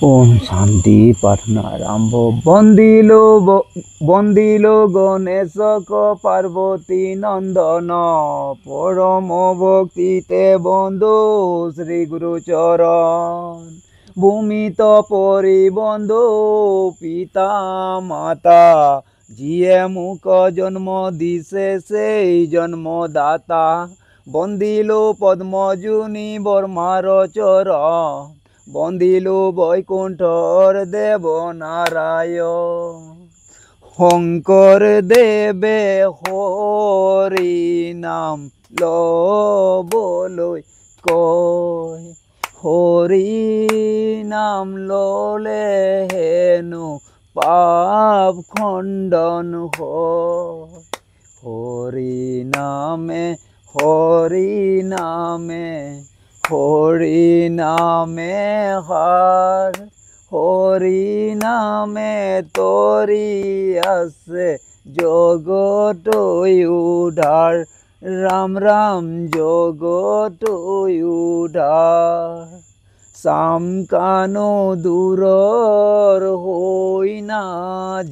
ওম শান্তি প্রার্থনা আরম্ভ। বন্দিল গণেশক পার্বতী নন্দন, পরম ভক্তিতে বন্ধু শ্রী গুরু চরণ। ভূমিত পরিবন্ধু পিতা মাতা, যিয়ে মুখ জন্ম দিছে সেই জন্মদাতা। বন্দিল পদ্মজুনি বর্মার চরণ, বন্দিল বৈকুণ্ঠর দেব নারায়ণ। শঙ্কৰ দেৱে হৰি নাম লবলৈ কয়, হৰি নাম ললে হেনো পাপ খণ্ডন হয়। হৰি নামে হৰি নামে হৰি নামে হাৰ, হৰি নামে তৰি আছে জগত উদ্ধাৰ। ৰাম ৰাম জগত উদ্ধাৰ। চাম কানো দূৰৰ হৈ না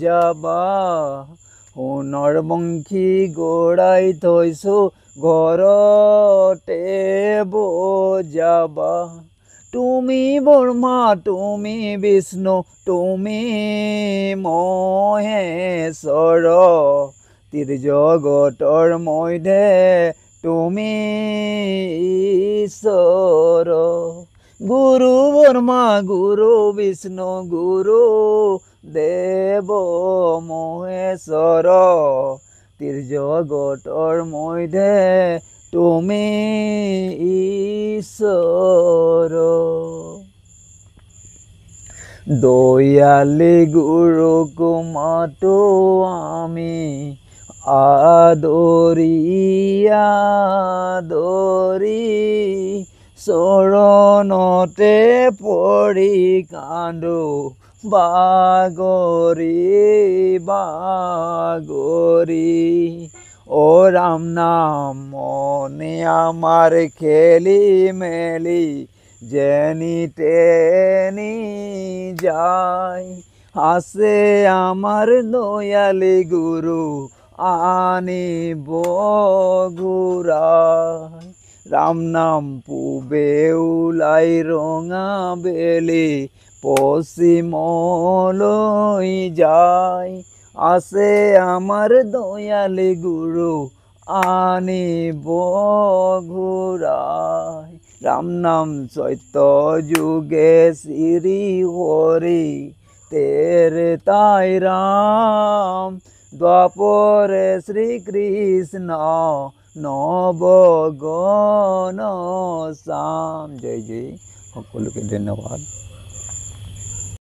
যাবা, সোণৰ বংশী গড়াই থৈছো ঘৰতে বজাবা। তুমি ব্ৰহ্মা তুমি বিষ্ণু তুমি মহেশ্বৰ, ত্ৰিজগতৰ মধ্যে তুমি ঈশ্বৰ। গুৰু ব্ৰহ্মা গুৰু বিষ্ণু গুৰু দেৱ মহেশ্বৰ, ত্ৰিজগতৰ মধ্যে তুমি ঈশ্বৰ। দয়ালি গুৰুক মাতো আমি আদৰি আদৰি, চৰণতে পৰি কান্দো বাগৰি বাগৰি। ও রাম নাম মনে আমার খেলি মেলি, যেনি তেনি যায়। আছে আমার দয়ালি গুরু আনিব ঘূৰাই। ৰাম নাম পূবে ওলাই ৰঙা বেলি, পশ্চিমলৈ যায়। আছে আমাৰ দয়ালি গুৰু আনিব ঘূৰাই। ৰাম নাম সত্য যুগে শ্ৰী হৰি, তেৰে তাই ৰাম। দ্বাপৰে শ্ৰীকৃষ্ণ নবগণ শ্যাম। জয় জয়, সকলোকে ধন্যবাদ।